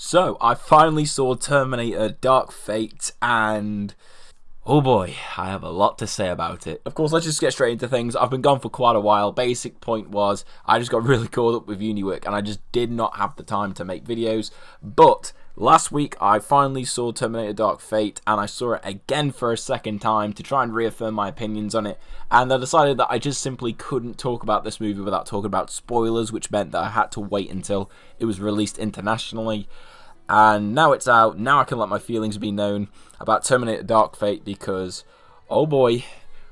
So, I finally saw Terminator Dark Fate, and oh boy, I have a lot to say about it. Of course, let's just get straight into things. I've been gone for quite a while. Basic point was, I just got really caught up with uni work, and I just did not have the time to make videos. But last week, I finally saw Terminator Dark Fate, and I saw it again for a second time to try and reaffirm my opinions on it. And I decided that I just simply couldn't talk about this movie without talking about spoilers, which meant that I had to wait until it was released internationally. And now it's out, now I can let my feelings be known about Terminator Dark Fate because, oh boy,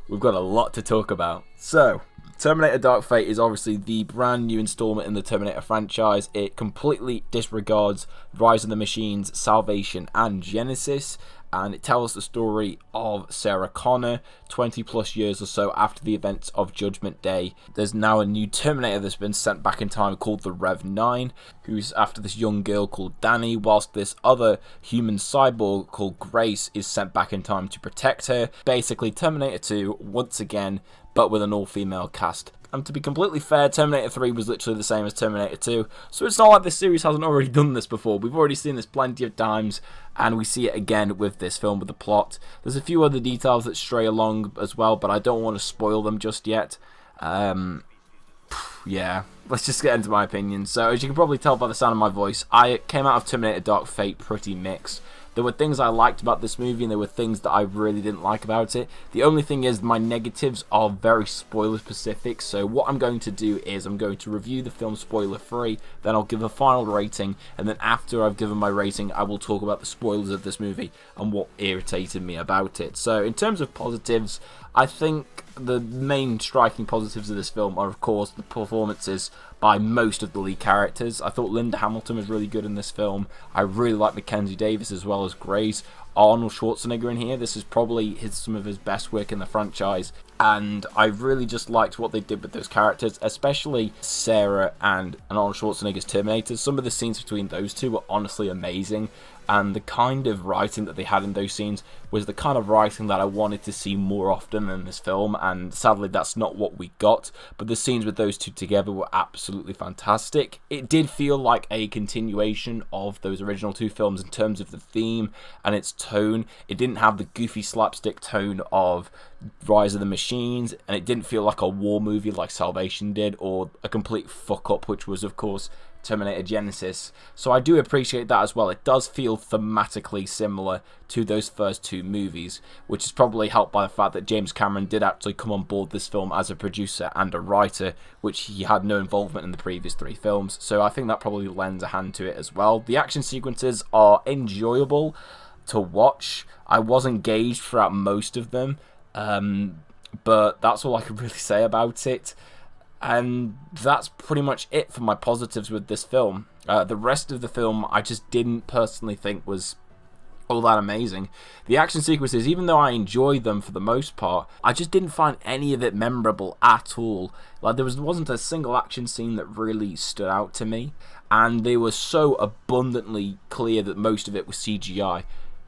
we've got a lot to talk about. So, Terminator Dark Fate is obviously the brand new installment in the Terminator franchise. It completely disregards Rise of the Machines, Salvation, and Genesis, and it tells the story of Sarah Connor 20 plus years or so after the events of Judgment Day. There's now a new Terminator that's been sent back in time called the Rev 9, who's after this young girl called Danny, whilst this other human cyborg called Grace is sent back in time to protect her. Basically Terminator 2 once again, but with an all-female cast. And to be completely fair, Terminator 3 was literally the same as Terminator 2, so it's not like this series hasn't already done this before. We've already seen this plenty of times, and we see it again with this film with the plot. There's a few other details that stray along as well, but I don't want to spoil them just yet. Yeah, let's just get into my opinion. So, as you can probably tell by the sound of my voice, I came out of Terminator Dark Fate pretty mixed. There were things I liked about this movie, and there were things that I really didn't like about it. The only thing is, my negatives are very spoiler-specific, so what I'm going to do is I'm going to review the film spoiler-free, then I'll give a final rating, and then after I've given my rating, I will talk about the spoilers of this movie and what irritated me about it. So, in terms of positives, I think the main striking positives of this film are, of course, the performances by most of the lead characters. I thought Linda Hamilton was really good in this film. I really like Mackenzie Davis as well as Grace. Arnold Schwarzenegger in here, this is probably some of his best work in the franchise, and I really just liked what they did with those characters, especially Sarah and Arnold Schwarzenegger's Terminator. Some of the scenes between those two were honestly amazing, and the kind of writing that they had in those scenes was the kind of writing that I wanted to see more often in this film, and sadly that's not what we got, but the scenes with those two together were absolutely fantastic. It did feel like a continuation of those original two films in terms of the theme and its tone. It didn't have the goofy slapstick tone of Rise of the Machines, and it didn't feel like a war movie like Salvation did, or a complete fuck up, which was of course Terminator Genesis. So I do appreciate that as well. It does feel thematically similar to those first two movies, which is probably helped by the fact that James Cameron did actually come on board this film as a producer and a writer, which he had no involvement in the previous three films. So I think that probably lends a hand to it as well. The action sequences are enjoyable to watch. I was engaged throughout most of them, but that's all I can really say about it. And that's pretty much it for my positives with this film. The rest of the film I just didn't personally think was all that amazing. The action sequences, even though I enjoyed them for the most part, I just didn't find any of it memorable at all. Like, there wasn't a single action scene that really stood out to me, and they were so abundantly clear that most of it was CGI.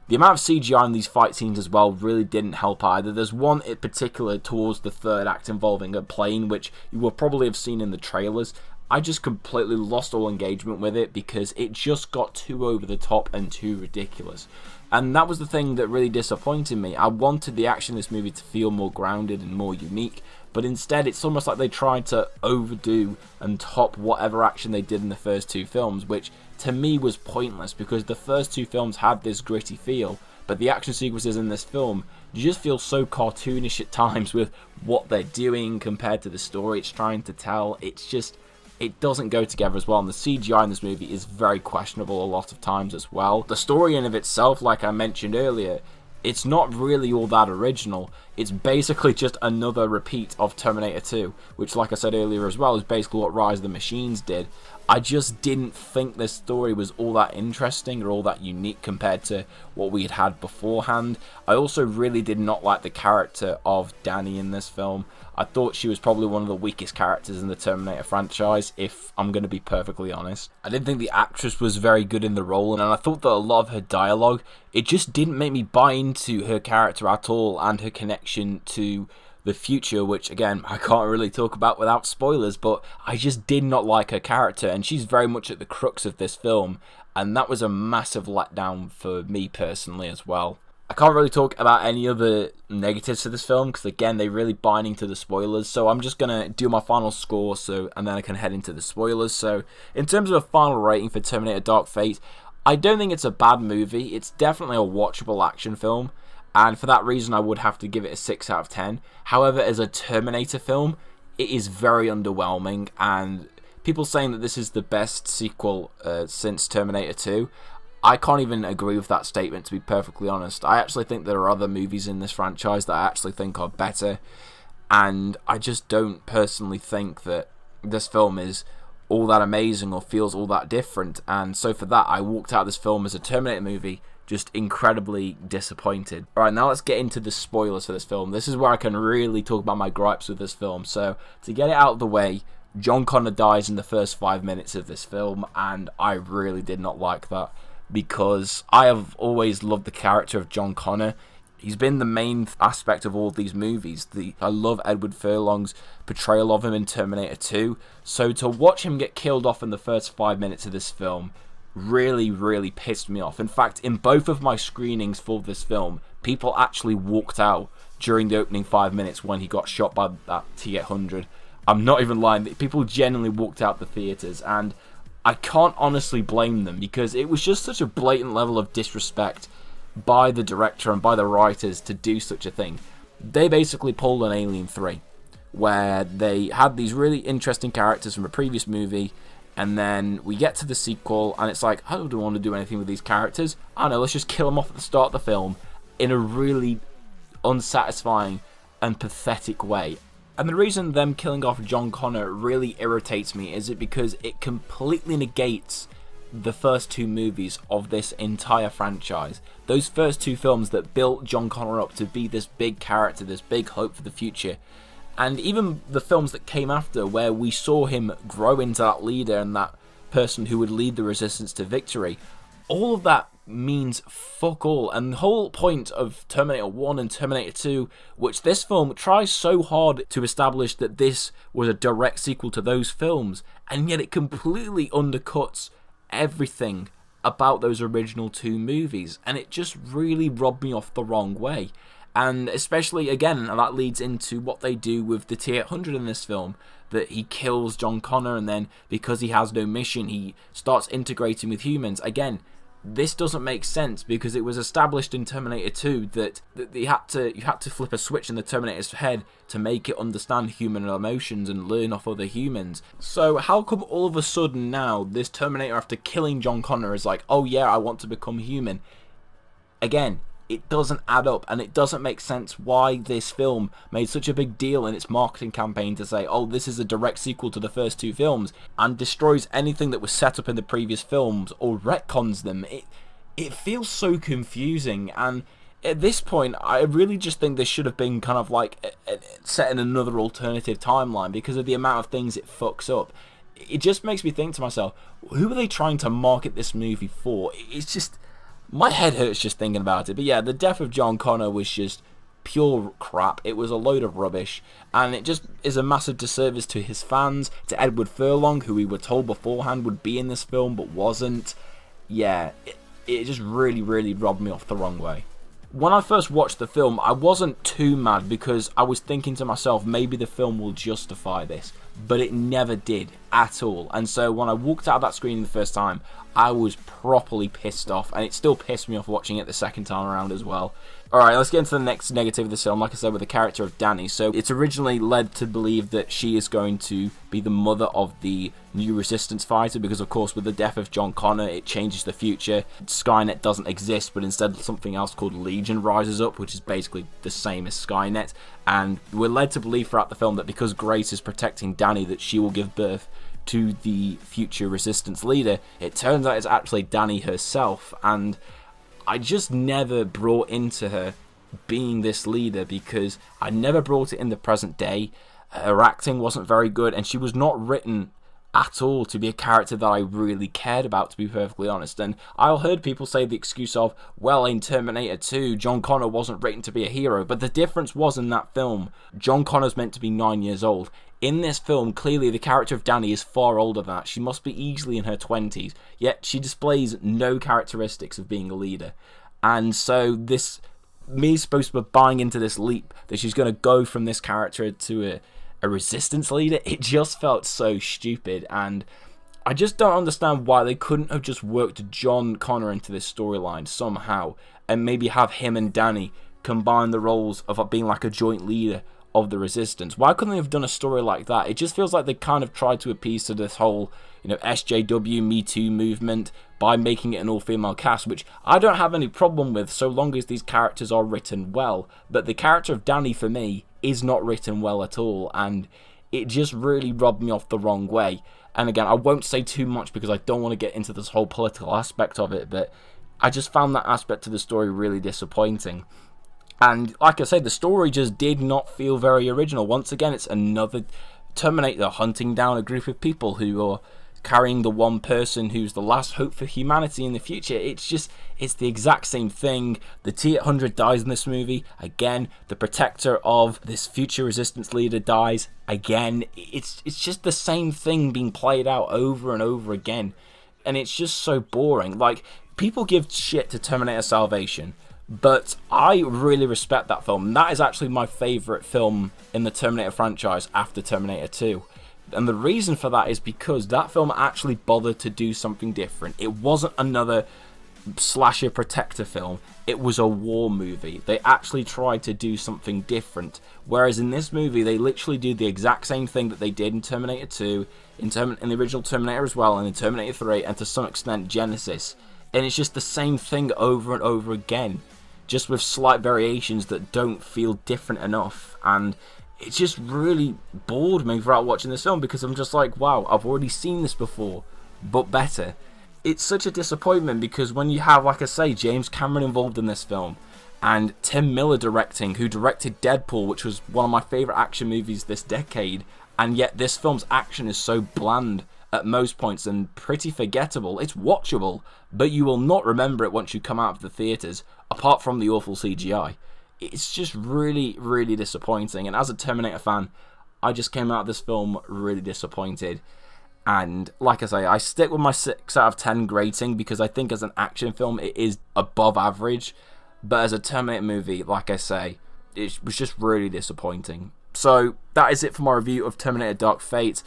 The amount of CGI in these fight scenes as well really didn't help either. There's one in particular towards the third act involving a plane, which you will probably have seen in the trailers. I just completely lost all engagement with it because it just got too over the top and too ridiculous. And that was the thing that really disappointed me. I wanted the action in this movie to feel more grounded and more unique, but instead it's almost like they tried to overdo and top whatever action they did in the first two films, which to me was pointless because the first two films had this gritty feel, but the action sequences in this film just feel so cartoonish at times with what they're doing compared to the story it's trying to tell. It doesn't go together as well, and the CGI in this movie is very questionable a lot of times as well. The story in of itself, like I mentioned earlier, it's not really all that original. It's basically just another repeat of Terminator 2, which, like I said earlier as well, is basically what Rise of the Machines did. I just didn't think this story was all that interesting or all that unique compared to what we had had beforehand. I also really did not like the character of Danny in this film. I thought she was probably one of the weakest characters in the Terminator franchise, if I'm going to be perfectly honest. I didn't think the actress was very good in the role, and I thought that a lot of her dialogue, it just didn't make me buy into her character at all and her connection to the future, which again I can't really talk about without spoilers, but I just did not like her character, and she's very much at the crux of this film, and that was a massive letdown for me personally as well. I can't really talk about any other negatives to this film because, again, they really bind into the spoilers. So I'm just going to do my final score, and then I can head into the spoilers. So in terms of a final rating for Terminator Dark Fate, I don't think it's a bad movie. It's definitely a watchable action film, and for that reason I would have to give it a 6 out of 10. However, as a Terminator film, it is very underwhelming, and people saying that this is the best sequel since Terminator 2, I can't even agree with that statement, to be perfectly honest. I actually think there are other movies in this franchise that I actually think are better, and I just don't personally think that this film is all that amazing or feels all that different. And so for that, I walked out of this film as a Terminator movie just incredibly disappointed. Alright, now let's get into the spoilers for this film. This is where I can really talk about my gripes with this film. So to get it out of the way, John Connor dies in the first 5 minutes of this film, and I really did not like that, because I have always loved the character of John Connor. He's been the main aspect of all of these movies. I love Edward Furlong's portrayal of him in Terminator 2. So to watch him get killed off in the first 5 minutes of this film really, really pissed me off. In fact, in both of my screenings for this film, people actually walked out during the opening 5 minutes when he got shot by that T-800. I'm not even lying. People genuinely walked out the theatres, and I can't honestly blame them, because it was just such a blatant level of disrespect by the director and by the writers to do such a thing. They basically pulled an Alien 3, where they had these really interesting characters from a previous movie, and then we get to the sequel, and it's like, I don't want to do anything with these characters. I don't know, let's just kill them off at the start of the film in a really unsatisfying and pathetic way. And the reason them killing off John Connor really irritates me is because it completely negates the first 2 movies of this entire franchise. Those first 2 films that built John Connor up to be this big character, this big hope for the future. And even the films that came after, where we saw him grow into that leader and that person who would lead the resistance to victory, all of that means fuck all. And the whole point of Terminator 1 and Terminator 2, which this film tries so hard to establish that this was a direct sequel to those films, and yet it completely undercuts everything about those original 2 movies, and it just really rubbed me off the wrong way. And especially, again, that leads into what they do with the T-800 in this film, that he kills John Connor, and then because he has no mission, he starts integrating with humans. Again, this doesn't make sense, because it was established in Terminator 2 that you had to flip a switch in the Terminator's head to make it understand human emotions and learn off other humans. So how come all of a sudden now this Terminator, after killing John Connor, is like, oh yeah, I want to become human? Again, it doesn't add up, and it doesn't make sense why this film made such a big deal in its marketing campaign to say, oh, this is a direct sequel to the first 2 films, and destroys anything that was set up in the previous films or retcons them. It feels so confusing, and at this point, I really just think this should have been kind of like set in another alternative timeline, because of the amount of things it fucks up. It just makes me think to myself, who are they trying to market this movie for? It's just, my head hurts just thinking about it. But yeah, the death of John Connor was just pure crap. It was a load of rubbish, and it just is a massive disservice to his fans, to Edward Furlong, who we were told beforehand would be in this film but wasn't. Yeah, it just really, really rubbed me off the wrong way. When I first watched the film, I wasn't too mad, because I was thinking to myself, maybe the film will justify this, but it never did at all. And so when I walked out of that screening the first time, I was properly pissed off, and it still pissed me off watching it the second time around as well. Alright, let's get into the next negative of the film, like I said, with the character of Danny. So it's originally led to believe that she is going to be the mother of the new resistance fighter, because of course with the death of John Connor, it changes the future. Skynet doesn't exist, but instead something else called Legion rises up, which is basically the same as Skynet. And we're led to believe throughout the film that because Grace is protecting Danny, that she will give birth to the future resistance leader. It turns out it's actually Danny herself, and I just never brought into her being this leader, because I never brought it in the present day. Her acting wasn't very good, and she was not written at all to be a character that I really cared about, to be perfectly honest. And I heard people say the excuse of, well, in Terminator 2, John Connor wasn't written to be a hero, but the difference was in that film, John Connor's meant to be 9 years old. In this film, clearly the character of Dani is far older than that. She must be easily in her 20s, yet she displays no characteristics of being a leader. And so me is supposed to be buying into this leap that she's going to go from this character to a resistance leader. It just felt so stupid, and I just don't understand why they couldn't have just worked John Connor into this storyline somehow, and maybe have him and Dani combine the roles of being like a joint leader of the resistance. Why couldn't they have done a story like that? It just feels like they kind of tried to appease to this whole, SJW Me Too movement by making it an all-female cast, which I don't have any problem with so long as these characters are written well. But the character of Dani, for me, is not written well at all, and it just really rubbed me off the wrong way. And again, I won't say too much because I don't want to get into this whole political aspect of it, but I just found that aspect of the story really disappointing. And like I said, the story just did not feel very original. Once again, it's another Terminator hunting down a group of people who are carrying the one person who's the last hope for humanity in the future. It's the exact same thing. The T-800 dies in this movie. Again, the protector of this future resistance leader dies. Again, it's just the same thing being played out over and over again. And it's just so boring. Like, people give shit to Terminator Salvation, but I really respect that film. That is actually my favourite film in the Terminator franchise after Terminator 2. And the reason for that is because that film actually bothered to do something different. It wasn't another slasher protector film. It was a war movie. They actually tried to do something different. Whereas in this movie, they literally do the exact same thing that they did in Terminator 2, in the original Terminator as well, and in Terminator 3, and to some extent Genesis. And it's just the same thing over and over again, just with slight variations that don't feel different enough. And it just really bored me throughout watching this film, because I'm just like, wow, I've already seen this before, but better. It's such a disappointment, because when you have, like I say, James Cameron involved in this film, and Tim Miller directing, who directed Deadpool, which was one of my favourite action movies this decade, and yet this film's action is so bland at most points and pretty forgettable. It's watchable, but you will not remember it once you come out of the theatres, apart from the awful CGI. It's just really, really disappointing. And as a Terminator fan, I just came out of this film really disappointed. And like I say, I stick with my 6 out of 10 rating, because I think as an action film, it is above average. But as a Terminator movie, like I say, it was just really disappointing. So that is it for my review of Terminator Dark Fate.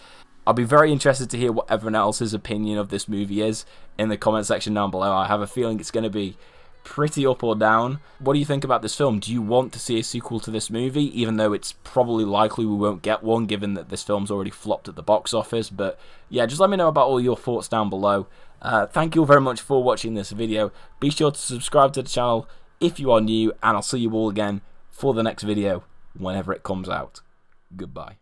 I'll be very interested to hear what everyone else's opinion of this movie is in the comment section down below. I have a feeling it's going to be pretty up or down. What do you think about this film? Do you want to see a sequel to this movie, even though it's probably likely we won't get one, given that this film's already flopped at the box office? But yeah, just let me know about all your thoughts down below. Thank you all very much for watching this video. Be sure to subscribe to the channel if you are new, and I'll see you all again for the next video whenever it comes out. Goodbye.